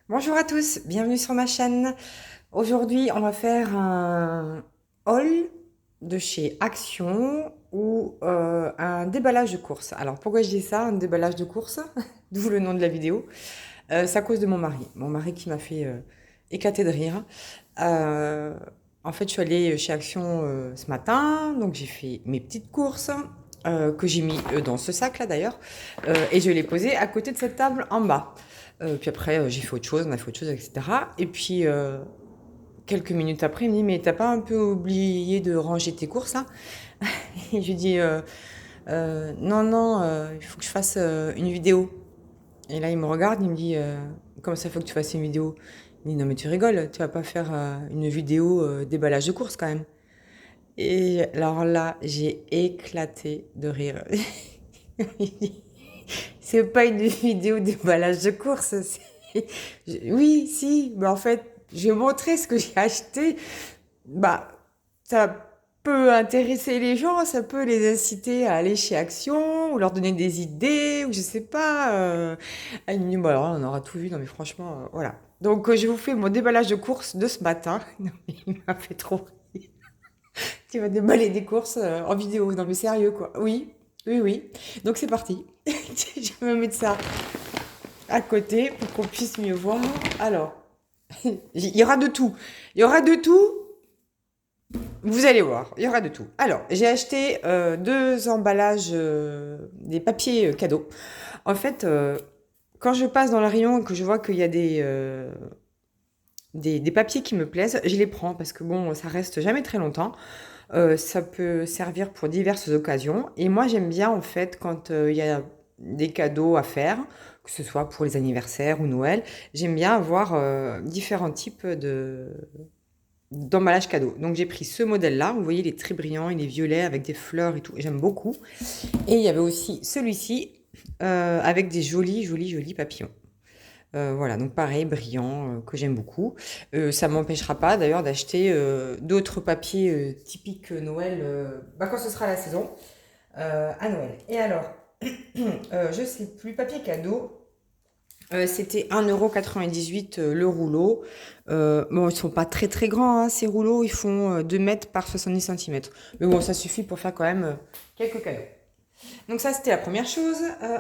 Bonjour à tous, bienvenue sur ma chaîne. Aujourd'hui, on va faire un haul de chez Action ou un déballage de course. Alors pourquoi je dis ça, un déballage de course? D'où le nom de la vidéo. C'est à cause de mon mari. Mon mari qui m'a fait éclater de rire. Euh, En fait, je suis allée chez Action ce matin, donc j'ai fait mes petites courses que j'ai mis dans ce sac là d'ailleurs, et je l'ai posé à côté de cette table en bas. Puis après, j'ai fait autre chose, on a fait autre chose, etc. Et puis, quelques minutes après, il me dit, mais t'as pas un peu oublié de ranger tes courses, là? Et je lui dis, non, non, il faut que je fasse une vidéo. Et là, il me regarde, il me dit, comment ça, il faut que tu fasses une vidéo? Il me dit, non, mais tu rigoles, tu vas pas faire une vidéo déballage de courses, quand même. Et alors là, j'ai éclaté de rire. Il dit, c'est pas une vidéo déballage de courses. Oui, si, mais en fait, je vais montrer ce que j'ai acheté. Bah, ça peut intéresser les gens, ça peut les inciter à aller chez Action ou leur donner des idées ou je sais pas. Elle me dit, bon alors on aura tout vu. Non mais franchement, voilà. Donc je vous fais mon déballage de courses de ce matin. Non, mais il m'a fait trop rire. Tu vas déballer des courses en vidéo. Non mais sérieux quoi. Oui, oui, oui. Donc c'est parti. Je vais me mettre ça à côté pour qu'on puisse mieux voir. Alors, il y aura de tout. Il y aura de tout. Vous allez voir, il y aura de tout. Alors, j'ai acheté deux emballages, des papiers cadeaux. En fait, quand je passe dans le rayon et que je vois qu'il y a des papiers qui me plaisent, je les prends parce que bon, ça reste jamais très longtemps. Ça peut servir pour diverses occasions. Et moi, j'aime bien en fait quand il y a des cadeaux à faire, que ce soit pour les anniversaires ou Noël, j'aime bien avoir différents types d'emballage cadeau. Donc j'ai pris ce modèle-là, vous voyez il est très brillant, il est violet avec des fleurs et tout, j'aime beaucoup. Et il y avait aussi celui-ci avec des jolis papillons. Voilà, donc pareil, brillant, que j'aime beaucoup. Ça m'empêchera pas d'ailleurs d'acheter d'autres papiers typiques Noël bah, quand ce sera la saison à Noël. Et alors, je sais plus, papier cadeau, c'était 1,98 € le rouleau. Bon, ils sont pas très très grands, hein, ces rouleaux. Ils font 2 mètres par 70 centimètres. Mais bon, ça suffit pour faire quand même quelques cadeaux. Donc ça, c'était la première chose.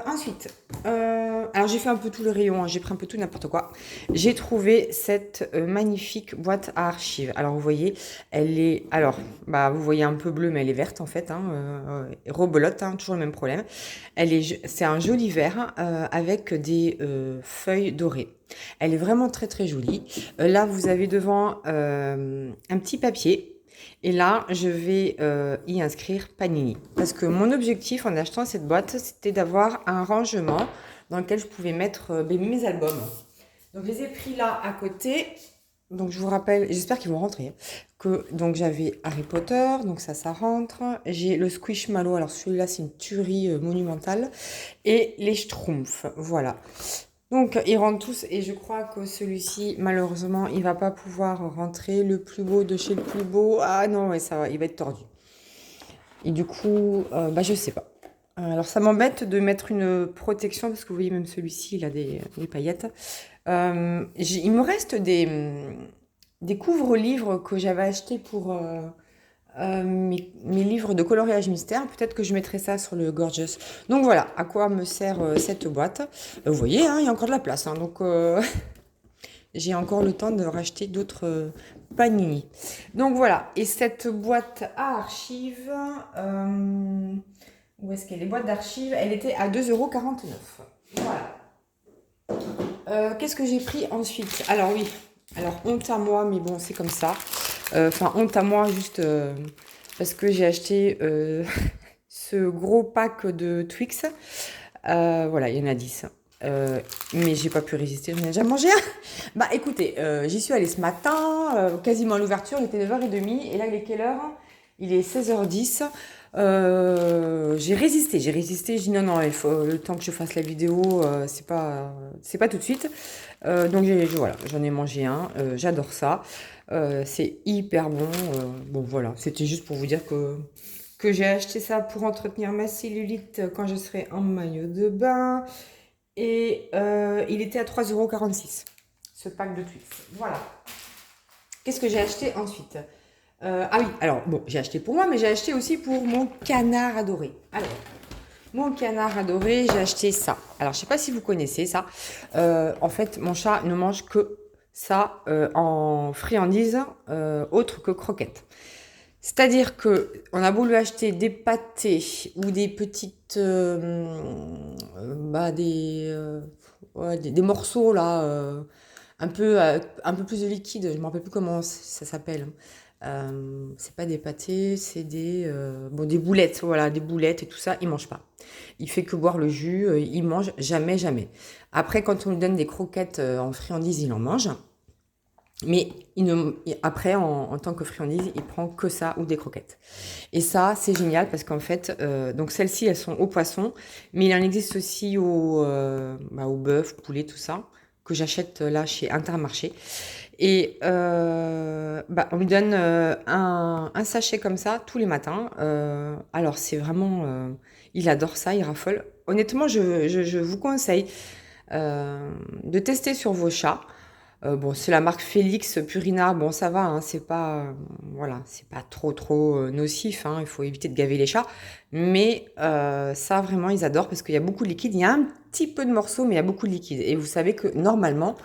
Ensuite, alors j'ai fait un peu tout le rayon, hein, j'ai pris un peu tout n'importe quoi. J'ai trouvé cette magnifique boîte à archives. Alors vous voyez, elle est, alors, bah vous voyez un peu bleu, mais elle est verte en fait, hein, rebelote, hein, toujours le même problème. C'est un joli vert avec des feuilles dorées. Elle est vraiment très très jolie. Là, vous avez devant un petit papier. Et là, je vais y inscrire Panini. Parce que mon objectif en achetant cette boîte, c'était d'avoir un rangement dans lequel je pouvais mettre mes albums. Donc, je les ai pris là à côté. Donc, je vous rappelle, j'espère qu'ils vont rentrer, que donc j'avais Harry Potter, donc ça rentre. J'ai le Squishmallow, alors celui-là, c'est une tuerie monumentale. Et les Schtroumpfs, voilà. Donc, ils rentrent tous et je crois que celui-ci, malheureusement, il va pas pouvoir rentrer. Le plus beau de chez le plus beau. Ah non, ouais, ça va, il va être tordu. Et du coup, bah, je sais pas. Alors, ça m'embête de mettre une protection parce que vous voyez, même celui-ci, il a des paillettes. Il me reste des couvre-livres que j'avais achetés pour mes livres de coloriage mystère. Peut-être que je mettrai ça sur le Gorgeous. Donc voilà, à quoi me sert cette boîte. Vous voyez, hein, il y a encore de la place. Hein, donc j'ai encore le temps de racheter d'autres panini. Donc voilà, et cette boîte à archives, où est-ce qu'elle est? Boîte d'archives, elle était à 2,49 €. Voilà. Qu'est-ce que j'ai pris ensuite? Alors oui, alors honte à moi, mais bon, c'est comme ça. Enfin, honte à moi juste parce que j'ai acheté ce gros pack de Twix. Voilà, il y en a 10. Mais j'ai pas pu résister, j'en ai déjà mangé un. Bah écoutez, j'y suis allée ce matin, quasiment à l'ouverture, il était 9h30, et là il est quelle heure? Il est 16h10. J'ai résisté, j'ai dit non, non, il faut le temps que je fasse la vidéo, c'est pas tout de suite. Donc voilà, j'en ai mangé un, j'adore ça. C'est hyper bon. Bon voilà, c'était juste pour vous dire que j'ai acheté ça pour entretenir ma cellulite quand je serai en maillot de bain. Et il était à 3,46 €. ce pack de Twix. Voilà. Qu'est-ce que j'ai acheté ensuite? Ah oui, alors bon, j'ai acheté pour moi, mais j'ai acheté aussi pour mon canard adoré. Alors, mon canard adoré, j'ai acheté ça. Alors, je sais pas si vous connaissez ça. En fait, mon chat ne mange que ça en friandises, autre que croquettes. C'est-à-dire que on a beau lui acheter des pâtés ou des petites, ouais, des morceaux là, un peu plus de liquide. Je me rappelle plus comment ça s'appelle. C'est pas des pâtés, c'est des boulettes. Voilà, des boulettes et tout ça. Il mange pas. Il fait que boire le jus. Il mange jamais, jamais. Après, quand on lui donne des croquettes en friandises, il en mange. Mais après, en tant que friandise, il prend que ça ou des croquettes. Et ça, c'est génial parce qu'en fait, donc celles-ci, elles sont au poisson, mais il en existe aussi au bœuf, poulet, tout ça, que j'achète là chez Intermarché. Et on lui donne un sachet comme ça tous les matins. Alors, c'est vraiment... il adore ça, il raffole. Honnêtement, je vous conseille de tester sur vos chats. Bon, c'est la marque Félix Purina. Bon, ça va, hein, c'est pas, voilà, c'est pas trop nocif. Hein, il faut éviter de gaver les chats. Mais ça, vraiment, ils adorent parce qu'il y a beaucoup de liquide. Il y a un petit peu de morceaux, mais il y a beaucoup de liquide. Et vous savez que normalement,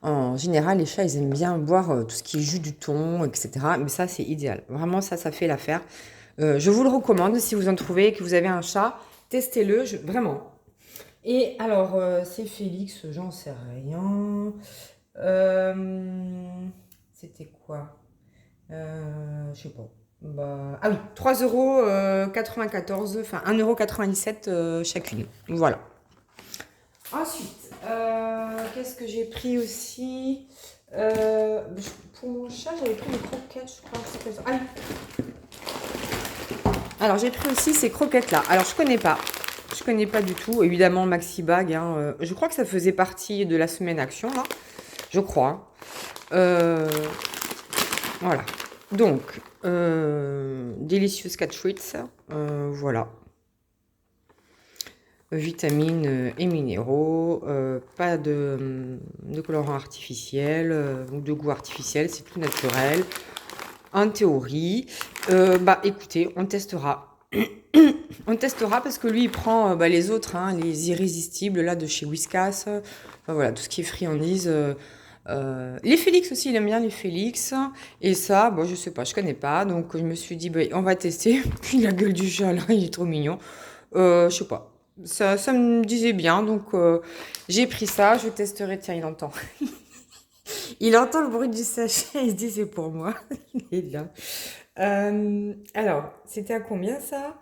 en général, les chats, ils aiment bien boire tout ce qui est jus du thon, etc. Mais ça, c'est idéal. Vraiment, ça fait l'affaire. Je vous le recommande si vous en trouvez et que vous avez un chat, testez-le, vraiment. Et alors, c'est Félix, j'en sais rien. C'était quoi? Je sais pas. Ah oui, 3,94 €, enfin 1,97 € chacune. Voilà. Ensuite, qu'est-ce que j'ai pris aussi? Pour mon chat, j'avais pris des croquettes, je crois. Ah oui. Alors, j'ai pris aussi ces croquettes-là. Alors, je connais pas. Je connais pas du tout. Évidemment, Maxi Bag. Hein, je crois que ça faisait partie de la semaine action, là. Je crois. Voilà. Donc, Delicious Cat Treats. Voilà. Vitamines et minéraux. Pas de colorant artificiel ou de goût artificiel. C'est tout naturel. En théorie. Écoutez, on testera. On testera parce que lui, il prend les autres, hein, les irrésistibles là de chez Whiskas. Voilà, tout ce qui est friandise. Les Félix aussi, il aime bien les Félix. Et ça, bon, je sais pas, je connais pas. Donc, je me suis dit, on va tester. Puis la gueule du chat, là, il est trop mignon. Je sais pas. Ça me disait bien. Donc, j'ai pris ça. Je testerai. Tiens, il entend. Il entend le bruit du sachet. Il se dit, c'est pour moi. Il est là. Alors, c'était à combien ça?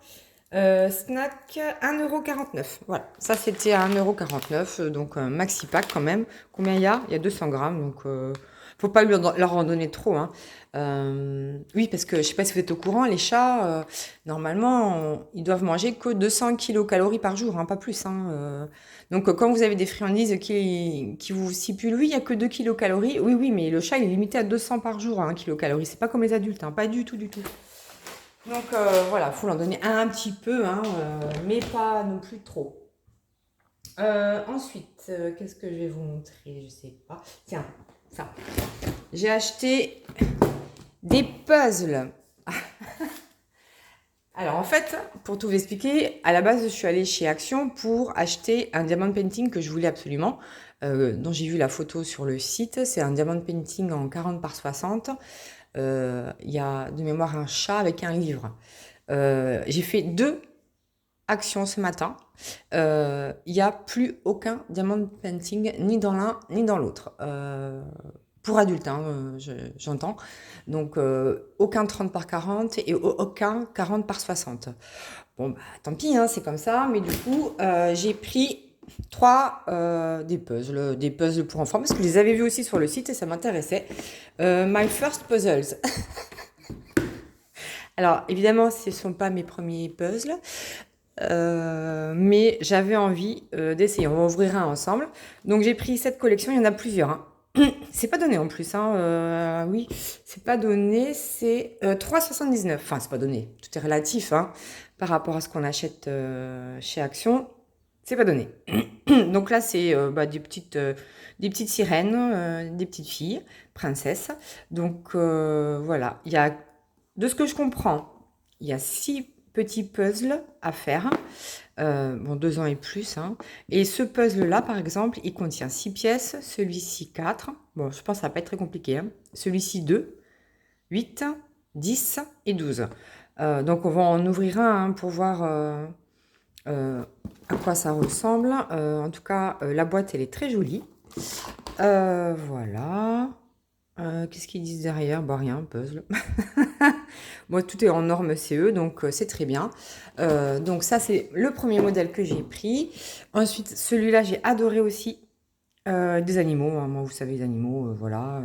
Snack 1,49 €. Voilà, ça c'était à 1,49 €, donc un maxi pack quand même. Combien il y a? Il y a 200 grammes, donc faut pas leur en donner trop. Hein. Oui, parce que je sais pas si vous êtes au courant, les chats, normalement, ils doivent manger que 200 kilocalories par jour, hein, pas plus. Hein, donc quand vous avez des friandises qui vous stipulent, oui, il y a que 2 kilocalories, oui, mais le chat il est limité à 200 par jour, hein, kilocalories. C'est pas comme les adultes, hein, pas du tout, du tout. Donc voilà, faut leur donner un petit peu, hein, mais pas non plus trop. Ensuite, qu'est-ce que je vais vous montrer? Je sais pas. Tiens, ça. J'ai acheté des puzzles. Alors en fait, pour tout vous expliquer, à la base, je suis allée chez Action pour acheter un diamond painting que je voulais absolument, dont j'ai vu la photo sur le site. C'est un diamond painting en 40 par 60. Il y a de mémoire un chat avec un livre. J'ai fait 2 actions ce matin. Il n'y a plus aucun diamond painting, ni dans l'un ni dans l'autre. Pour adultes, hein, j'entends. Donc, aucun 30 par 40 et aucun 40 par 60. Bon, tant pis, hein, c'est comme ça. Mais du coup, j'ai pris 3 des puzzles pour enfants, parce que je les avais vus aussi sur le site et ça m'intéressait. My First Puzzles. Alors, évidemment, ce ne sont pas mes premiers puzzles, mais j'avais envie d'essayer. On va ouvrir un ensemble. Donc, j'ai pris cette collection. Il y en a plusieurs. Hein. C'est pas donné en plus. Hein. Oui, c'est pas donné. C'est 3,79. Enfin, c'est pas donné. Tout est relatif hein, par rapport à ce qu'on achète chez Action. c'est pas donné. Donc là, c'est des petites sirènes, des petites filles, princesses. Donc voilà, il y a, de ce que je comprends, il y a 6 petits puzzles à faire. Bon, 2 ans et plus, hein. Et ce puzzle-là, par exemple, il contient 6 pièces, celui-ci 4. Bon, je pense que ça va pas être très compliqué, hein. Celui-ci 2, 8, 10 et 12. Donc on va en ouvrir un, hein, pour voir à quoi ça ressemble. En tout cas, la boîte, elle est très jolie. Voilà. Qu'est-ce qu'ils disent derrière? Bah rien, puzzle. Moi, tout est en norme CE, donc c'est très bien. Donc ça, c'est le premier modèle que j'ai pris. Ensuite, celui-là, j'ai adoré aussi. Des animaux, hein. Moi, vous savez, les animaux, voilà.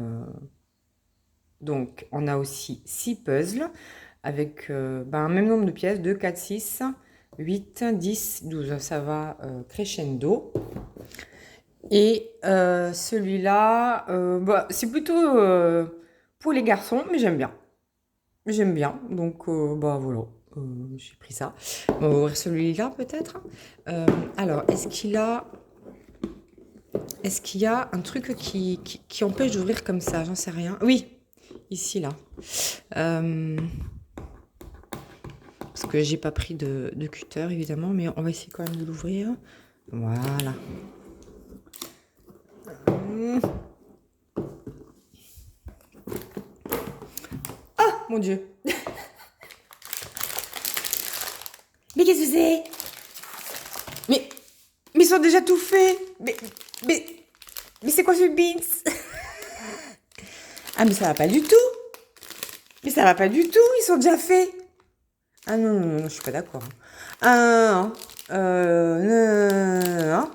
Donc, on a aussi 6 puzzles avec un même nombre de pièces, 2, 4, 6, 8, 10, 12. Ça va crescendo. Et celui-là, c'est plutôt pour les garçons, mais j'aime bien. J'aime bien, donc voilà, j'ai pris ça. On va ouvrir celui-là peut-être. Alors, est-ce qu'il y a un truc qui empêche d'ouvrir comme ça? J'en sais rien. Oui, ici, là. Parce que j'ai pas pris de cutter, évidemment, mais on va essayer quand même de l'ouvrir. Voilà. Ah, mon Dieu. Mais qu'est-ce que c'est? Mais ils sont déjà tout faits. Mais, mais c'est quoi ce beans? Ah, mais ça va pas du tout. Mais ça va pas du tout, ils sont déjà faits. Ah non, non, non, je suis pas d'accord. Ah, non.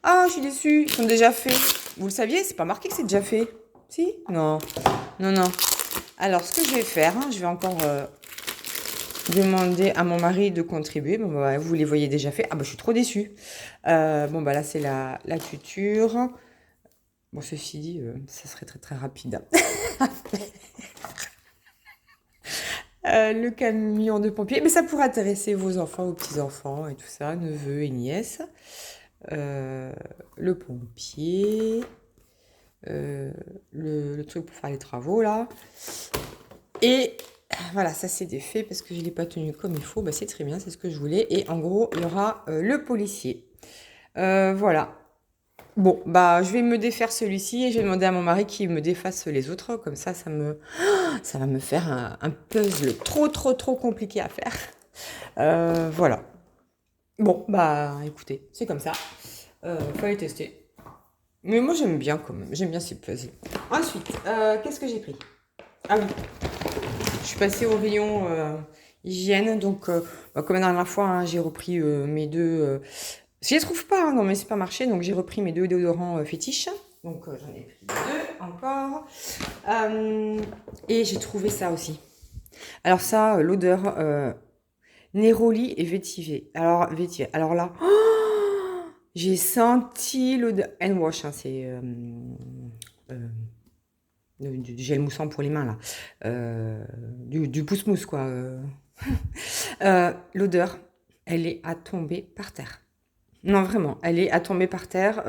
Ah, je suis déçue, ils sont déjà faits. Vous le saviez, c'est pas marqué que c'est déjà fait. Si? Non. Non, non. Alors, ce que je vais faire, hein, je vais encore demander à mon mari de contribuer. Bon, bah, vous les voyez déjà faits. Ah, bah, je suis trop déçue. Bon, bah là, c'est la tuture. Bon, ceci dit, ça serait très, très rapide. Le camion de pompiers. Mais ça pourrait intéresser vos enfants, vos petits-enfants et tout ça, neveux et nièces. Le pompier. Le truc pour faire les travaux, là. Et voilà, ça c'est des faits parce que je ne l'ai pas tenu comme il faut. Bah, c'est très bien, c'est ce que je voulais. Et en gros, il y aura le policier. Voilà. Bon, bah, je vais me défaire celui-ci et je vais demander à mon mari qu'il me défasse les autres. Comme ça va me faire un puzzle trop, trop, trop compliqué à faire. Voilà. Bon, bah, écoutez, c'est comme ça. Faut aller tester. Mais moi, j'aime bien quand même. J'aime bien ces puzzles. Ensuite, qu'est-ce que j'ai pris? Ah oui, je suis passée au rayon hygiène. Donc, comme la dernière fois, hein, j'ai repris mes deux... je les trouve pas, hein, non mais c'est pas marché. Donc, j'ai repris mes 2 déodorants fétiches. Donc, j'en ai pris 2 encore. Et j'ai trouvé ça aussi. Alors ça, l'odeur Neroli et vétiver. Alors là, j'ai senti l'odeur... Hand wash, hein, c'est du gel moussant pour les mains là. Du pouce-mousse quoi. L'odeur, elle est à tomber par terre. Non, vraiment, elle est à tomber par terre.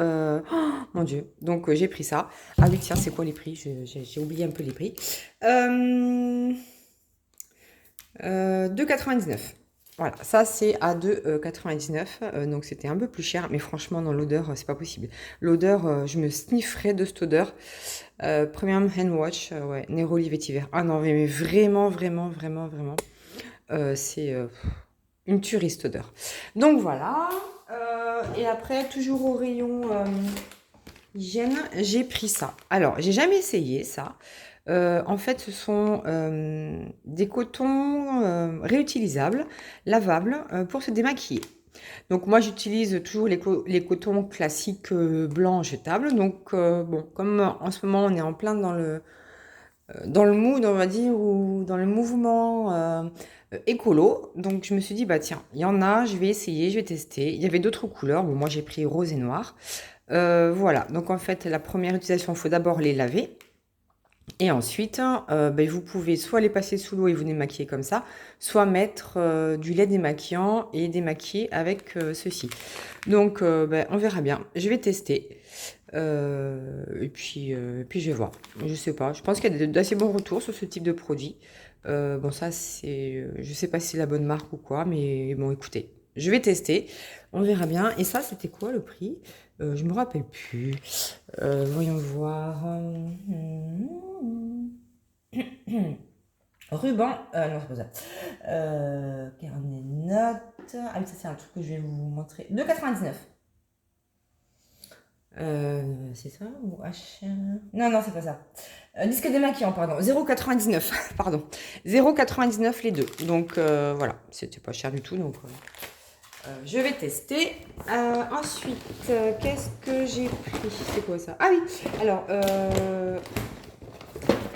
Mon Dieu. Donc, j'ai pris ça. Ah oui, tiens, c'est quoi les prix? J'ai oublié un peu les prix. 2,99. Voilà, ça c'est à 2,99. Donc c'était un peu plus cher, mais franchement, dans l'odeur, c'est pas possible. L'odeur, je me snifferais de cette odeur. Premium Hand Wash, ouais, Neroli Vétiver. Ah non, mais vraiment, vraiment, vraiment, vraiment. C'est une tuerie cette odeur. Donc voilà. Et après, toujours au rayon hygiène, j'ai pris ça. Alors, j'ai jamais essayé ça. En fait, ce sont des cotons réutilisables, lavables, pour se démaquiller. Donc moi, j'utilise toujours les cotons classiques blancs jetables. Donc bon, comme en ce moment, on est en plein dans le mood, on va dire, ou dans le mouvement écolo. Donc je me suis dit, bah tiens, il y en a, je vais essayer, je vais tester. Il y avait d'autres couleurs. Bon, moi, j'ai pris rose et noir. Voilà, donc en fait, la première utilisation, il faut d'abord les laver. Et ensuite, vous pouvez soit les passer sous l'eau et vous démaquiller comme ça, soit mettre du lait démaquillant et démaquiller avec ceci. Donc, on verra bien. Je vais tester. Et puis je vais voir. Je sais pas. Je pense qu'il y a d'assez bons retours sur ce type de produit. Bon, ça, c'est. Je sais pas si c'est la bonne marque ou quoi, mais bon, écoutez, je vais tester. On verra bien. Et ça, c'était quoi le prix? Je me rappelle plus. Voyons voir. Ruban, non, c'est pas ça. Carnet de notes. Ah oui, ça, c'est un truc que je vais vous montrer. 2,99. C'est ça ou H... Non, non, c'est pas ça. Disque démaquillant, pardon. 0,99. Pardon. 0,99 les deux. Donc, voilà. C'était pas cher du tout. Donc, je vais tester. Ensuite, qu'est-ce que j'ai pris? C'est quoi ça? Ah oui. Alors,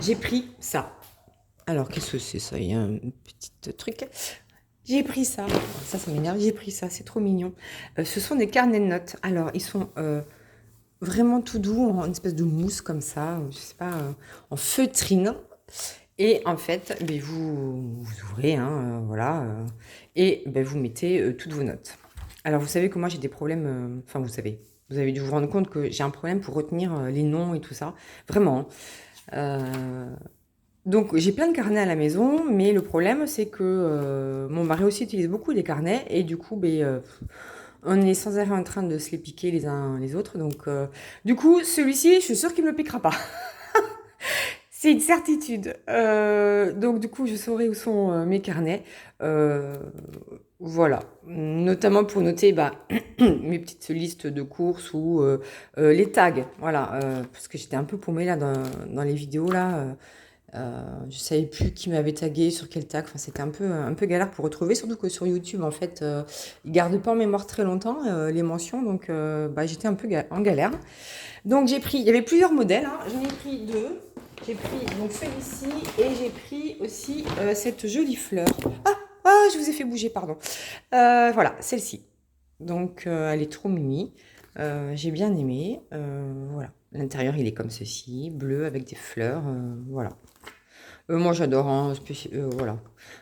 j'ai pris ça. Alors, qu'est-ce que c'est ça? Il y a un petit truc. J'ai pris ça. Ça m'énerve. J'ai pris ça. C'est trop mignon. Ce sont des carnets de notes. Alors, ils sont vraiment tout doux, en une espèce de mousse comme ça. Je sais pas, en feutrine. Et en fait, vous ouvrez, hein, voilà. Et vous mettez toutes vos notes. Alors, vous savez que moi, j'ai des problèmes. Enfin, vous avez dû vous rendre compte que j'ai un problème pour retenir les noms et tout ça. Vraiment. Donc, j'ai plein de carnets à la maison, mais le problème, c'est que mon mari aussi utilise beaucoup les carnets, et du coup, on est sans arrêt en train de se les piquer les uns les autres. Donc, du coup, celui-ci, je suis sûre qu'il ne me le piquera pas. C'est une certitude. Donc, du coup, je saurai où sont mes carnets. Voilà. Notamment pour noter mes petites listes de courses ou les tags. Voilà. Parce que j'étais un peu paumée là dans les vidéos là. Je savais plus qui m'avait tagué, sur quel tag. Enfin, c'était un peu galère pour retrouver, surtout que sur YouTube, en fait, ils gardent pas en mémoire très longtemps les mentions, donc j'étais un peu en galère. Donc il y avait plusieurs modèles, hein. J'en ai pris deux. J'ai pris donc celui-ci et j'ai pris aussi cette jolie fleur. Je vous ai fait bouger, pardon. Voilà, celle-ci. Donc elle est trop mimi. J'ai bien aimé. Voilà. L'intérieur, il est comme ceci, bleu avec des fleurs. Voilà. Moi, j'adore, hein, voilà.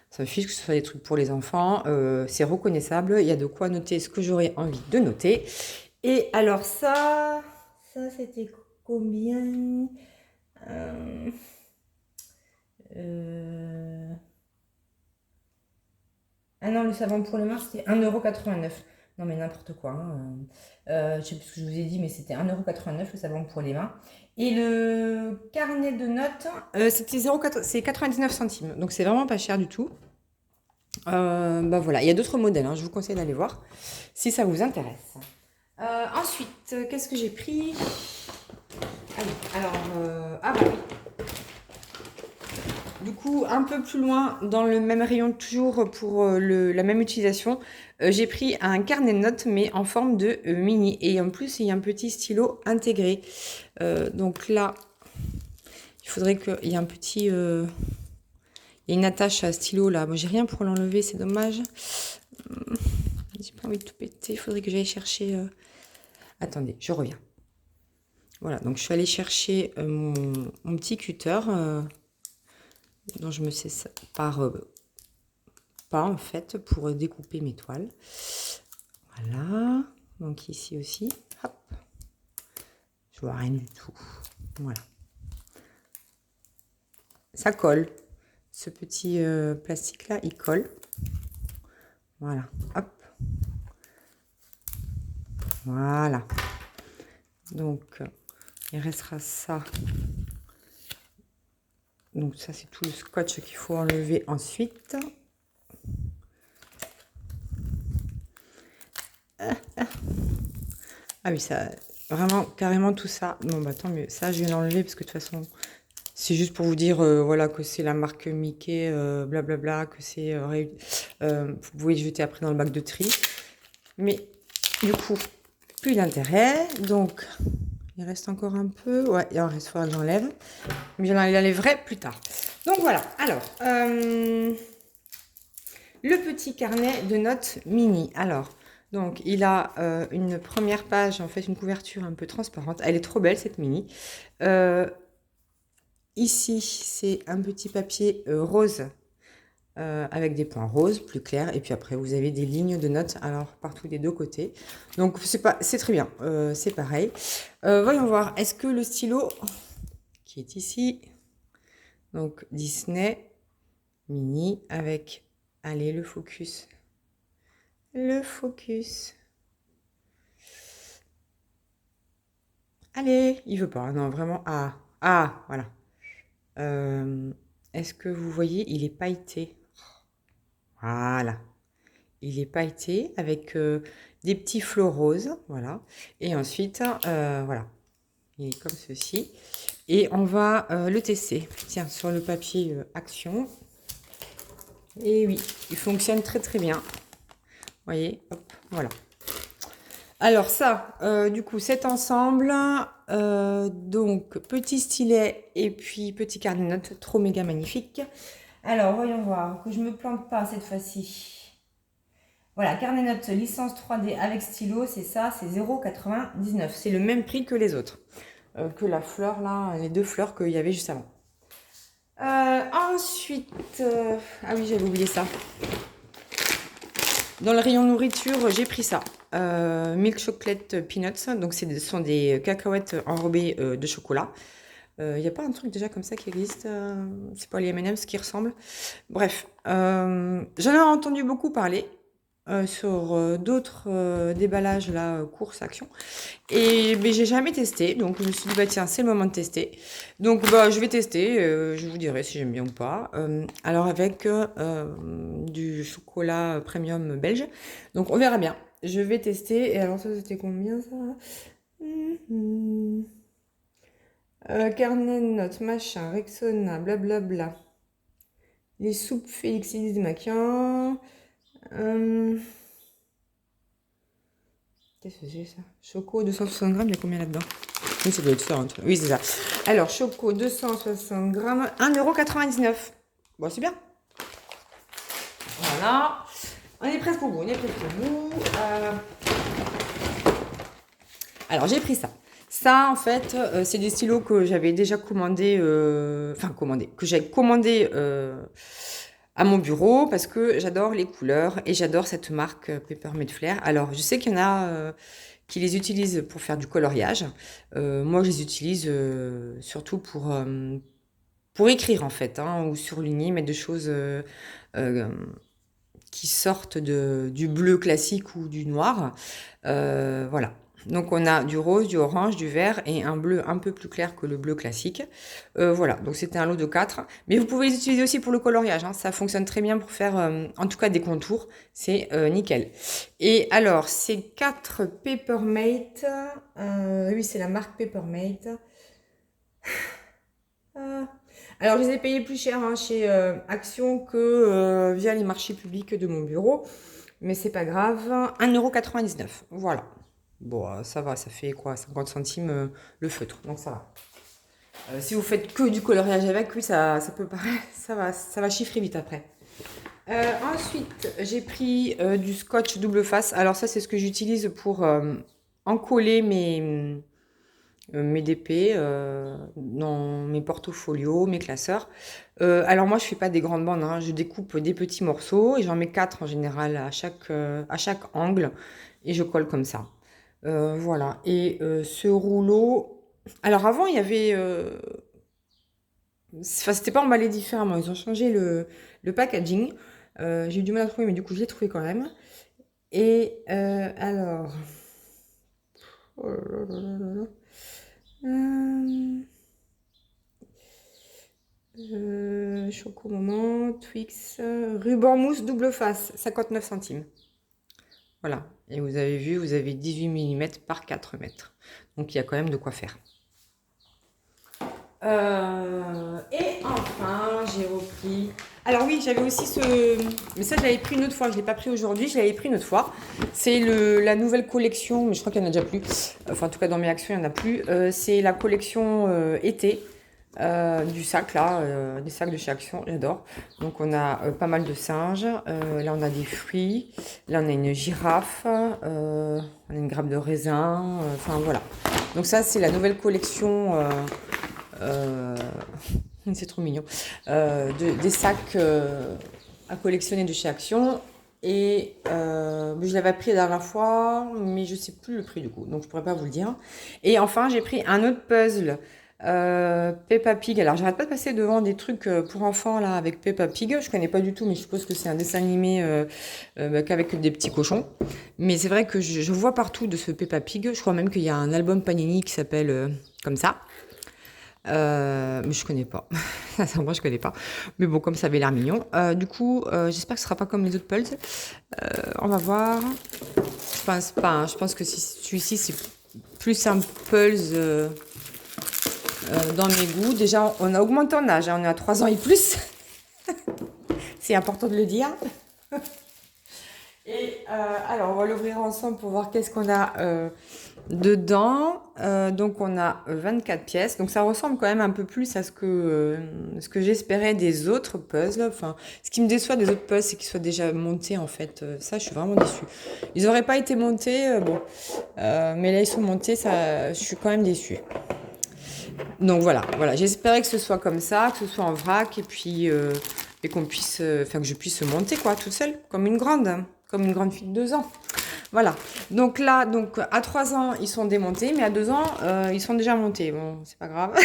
Ça me fiche que ce soit des trucs pour les enfants. C'est reconnaissable. Il y a de quoi noter ce que j'aurais envie de noter. Et alors ça c'était combien? Euh, euh, Ah non, le savon pour les mains, c'était 1,89 €. Non, mais n'importe quoi, hein. Je sais plus ce que je vous ai dit, mais c'était 1,89 € le savon pour les mains. Et le carnet de notes, c'est 99 centimes. Donc, c'est vraiment pas cher du tout. Voilà, il y a d'autres modèles, hein, je vous conseille d'aller voir si ça vous intéresse. Ensuite, qu'est-ce que j'ai pris? Ah oui, alors, oui. Du coup, un peu plus loin, dans le même rayon, toujours pour la même utilisation, j'ai pris un carnet de notes, mais en forme de mini. Et en plus, il y a un petit stylo intégré. Donc là, il faudrait qu'il y ait un petit... il y a une attache à stylo là. Moi, j'ai rien pour l'enlever, c'est dommage. J'ai pas envie de tout péter. Il faudrait que j'aille chercher... Attendez, je reviens. Voilà, donc je suis allée chercher mon petit cutter... dont je me sépare pas en fait pour découper mes toiles. Voilà, donc ici aussi, hop, je vois rien du tout. Voilà, ça colle. Ce petit plastique là, il colle. Voilà, hop, voilà. Donc il restera ça. Donc ça c'est tout le scotch qu'il faut enlever ensuite. Ah oui, ça, vraiment, carrément tout ça. Bon, tant mieux. Ça, je vais l'enlever parce que de toute façon, c'est juste pour vous dire, voilà, que c'est la marque Mickey, blablabla, que c'est... vous pouvez jeter après dans le bac de tri. Mais, du coup, plus d'intérêt. Donc, il reste encore un peu. Ouais, il en reste, il faudra que j'enlève. Mais je l'enlèverai plus tard. Donc, voilà. Alors, le petit carnet de notes mini. Alors... Donc, il a une première page, en fait, une couverture un peu transparente. Elle est trop belle, cette mini. ici, c'est un petit papier rose avec des points roses plus clairs. Et puis après, vous avez des lignes de notes, alors partout des deux côtés. Donc, c'est très bien. C'est pareil. Voyons voir. Est-ce que le stylo qui est ici, donc Disney Mini avec, allez, le focus. Le focus. Allez, il veut pas. Non, vraiment. Ah, voilà. Est-ce que vous voyez, il est pailleté. Voilà. Il est pailleté avec des petits flots roses. Voilà. Et ensuite, voilà. Il est comme ceci. Et on va le tester. Tiens, sur le papier Action. Et oui, il fonctionne très très bien. Vous voyez, hop, voilà. Alors ça, du coup, cet ensemble, donc petit stylet et puis petit carnet de notes, trop méga magnifique. Alors, voyons voir, que je me plante pas cette fois-ci. Voilà, carnet de notes licence 3D avec stylo, c'est ça, c'est 0,99. C'est le même prix que les autres. Que la fleur là, les deux fleurs qu'il y avait juste avant. Ensuite, ah oui, j'avais oublié ça. Dans le rayon nourriture, j'ai pris ça. Milk Chocolate Peanuts, donc ce sont des cacahuètes enrobées de chocolat. Il n'y a pas un truc déjà comme ça qui existe, c'est pas les M&M's qui ressemblent. Bref, j'en ai entendu beaucoup parler sur d'autres déballages là, courses, actions. Et mais j'ai jamais testé, donc je me suis dit bah tiens c'est le moment de tester. Donc bah je vais tester, je vous dirai si j'aime bien ou pas. Alors avec du chocolat premium belge, donc on verra bien. Je vais tester. Et alors ça c'était combien ça? Carnet de notes, machin, Rexona, blablabla. Les soupes Félix Maquin. Qu'est-ce que c'est ça? Choco 260 grammes, il y a combien là-dedans? Oui, ça doit être ça. Oui, c'est ça. Alors, Choco 260 grammes, 1,99 €. Bon, c'est bien. Voilà. On est presque au bout, Alors, j'ai pris ça. Ça, en fait, c'est des stylos que j'avais déjà commandé, que j'ai commandé à mon bureau parce que j'adore les couleurs et j'adore cette marque Peppermint Flair. Alors, je sais qu'il y en a qui les utilisent pour faire du coloriage. Moi, je les utilise surtout pour écrire, en fait, hein, ou surligner, mettre des choses qui sortent du bleu classique ou du noir. Voilà. Donc on a du rose, du orange, du vert et un bleu un peu plus clair que le bleu classique. Voilà, donc c'était un lot de 4. Mais vous pouvez les utiliser aussi pour le coloriage, hein. Ça fonctionne très bien pour faire en tout cas des contours. C'est nickel. Et alors, ces 4 Peppermint, oui c'est la marque Peppermint. Alors je les ai payés plus cher hein, chez Action que via les marchés publics de mon bureau. Mais c'est pas grave, 1,99 €. Voilà. Bon, ça va, ça fait quoi? 50 centimes le feutre, donc ça va. Si vous faites que du coloriage avec, oui, ça peut paraître, ça va chiffrer vite après. Ensuite, j'ai pris du scotch double face. Alors ça, c'est ce que j'utilise pour encoller mes DP dans mes portfolios, mes classeurs. Alors moi, je fais pas des grandes bandes, hein. Je découpe des petits morceaux et j'en mets 4 en général à chaque angle et je colle comme ça. Voilà. Et ce rouleau, alors avant, il y avait, enfin, c'était pas emballé différemment. Ils ont changé le packaging. J'ai eu du mal à trouver, mais du coup, je l'ai trouvé quand même. Et alors, oh là là là là là. Choco Moment, Twix, ruban mousse double face, 59 centimes. Voilà. Et vous avez vu, vous avez 18 mm par 4 mètres. Donc il y a quand même de quoi faire. Et enfin, j'ai repris. Alors oui, j'avais aussi mais ça, je l'avais pris une autre fois. Je ne l'ai pas pris aujourd'hui, je l'avais pris une autre fois. C'est la nouvelle collection, mais je crois qu'il n'y en a déjà plus. Enfin, en tout cas, dans mes actions, il n'y en a plus. C'est la collection été du sac, là, des sacs de chez Action, j'adore. Donc, on a pas mal de singes. Là, on a des fruits. Là, on a une girafe. On a une grappe de raisin. Enfin, voilà. Donc, ça, c'est la nouvelle collection euh, c'est trop mignon, des sacs à collectionner de chez Action. Et je l'avais pris la dernière fois, mais je sais plus le prix du coup, donc je pourrais pas vous le dire. Et enfin, j'ai pris un autre puzzle, Peppa Pig. Alors, j'arrête pas de passer devant des trucs pour enfants là avec Peppa Pig. Je connais pas du tout, mais je suppose que c'est un dessin animé qu'avec des petits cochons. Mais c'est vrai que je vois partout de ce Peppa Pig. Je crois même qu'il y a un album Panini qui s'appelle comme ça. Mais je connais pas. Sincèrement, je connais pas. Mais bon, comme ça avait l'air mignon. Du coup, j'espère que ce sera pas comme les autres pulls. On va voir. Je pense pas, hein. Je pense que si celui-ci, c'est plus un pulse dans mes goûts. Déjà, on a augmenté en âge, hein. On est à 3 ans et plus. C'est important de le dire. Et alors, on va l'ouvrir ensemble pour voir qu'est-ce qu'on a dedans. Donc, on a 24 pièces. Donc, ça ressemble quand même un peu plus à ce que j'espérais des autres puzzles. Enfin, ce qui me déçoit des autres puzzles, c'est qu'ils soient déjà montés, en fait. Ça, je suis vraiment déçue. Ils n'auraient pas été montés, bon. Mais là, ils sont montés, ça, je suis quand même déçue. Donc, voilà. J'espérais que ce soit comme ça, que ce soit en vrac, et puis... et qu'on puisse, enfin que je puisse monter quoi, toute seule, comme une grande, hein, comme une grande fille de 2 ans. Voilà. Donc là, donc à 3 ans, ils sont démontés, mais à 2 ans, ils sont déjà montés. Bon, c'est pas grave.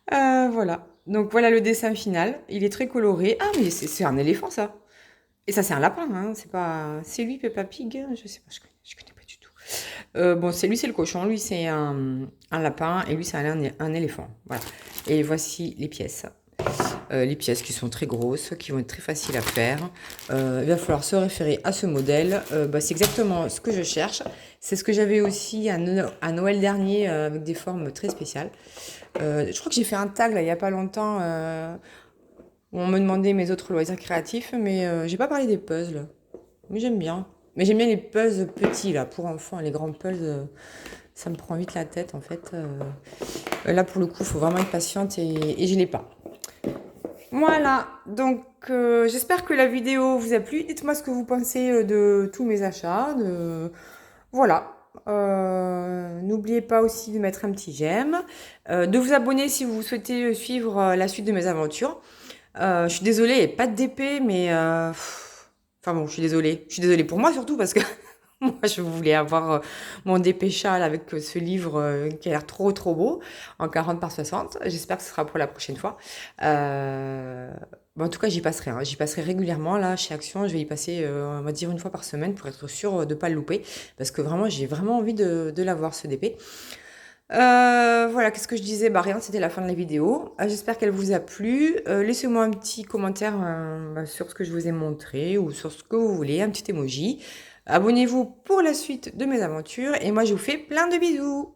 Voilà. Donc voilà le dessin final. Il est très coloré. Ah, mais c'est un éléphant ça. Et ça, c'est un lapin, hein. C'est pas, c'est lui Peppa Pig. Je sais pas, je connais pas du tout. Bon, c'est lui, c'est le cochon. Lui, c'est un lapin, et lui, c'est un éléphant. Voilà. Et voici les pièces qui sont très grosses, qui vont être très faciles à faire. Il va falloir se référer à ce modèle. C'est exactement ce que je cherche. C'est ce que j'avais aussi à Noël dernier avec des formes très spéciales. Je crois que j'ai fait un tag là, il n'y a pas longtemps où on me demandait mes autres loisirs créatifs, mais j'ai pas parlé des puzzles. Mais j'aime bien. Mais j'aime bien les puzzles petits là, pour enfants. Les grands puzzles, ça me prend vite la tête en fait. Là pour le coup, il faut vraiment être patiente et je l'ai pas. Voilà, donc j'espère que la vidéo vous a plu. Dites-moi ce que vous pensez de tous mes achats. Voilà. N'oubliez pas aussi de mettre un petit j'aime, de vous abonner si vous souhaitez suivre la suite de mes aventures. Je suis désolée, il n'y a pas de DP, mais... Enfin bon, je suis désolée. Je suis désolée pour moi surtout parce que moi, je voulais avoir mon dépêcha là, avec ce livre qui a l'air trop trop beau, en 40 par 60. J'espère que ce sera pour la prochaine fois. Bon, en tout cas, j'y passerai, hein. J'y passerai régulièrement là chez Action. Je vais y passer, on va dire, une fois par semaine pour être sûre de ne pas le louper. Parce que vraiment, j'ai vraiment envie de l'avoir ce DP. Voilà, qu'est-ce que je disais? Bah rien, c'était la fin de la vidéo. J'espère qu'elle vous a plu. Laissez-moi un petit commentaire sur ce que je vous ai montré ou sur ce que vous voulez, un petit emoji. Abonnez-vous pour la suite de mes aventures et moi je vous fais plein de bisous.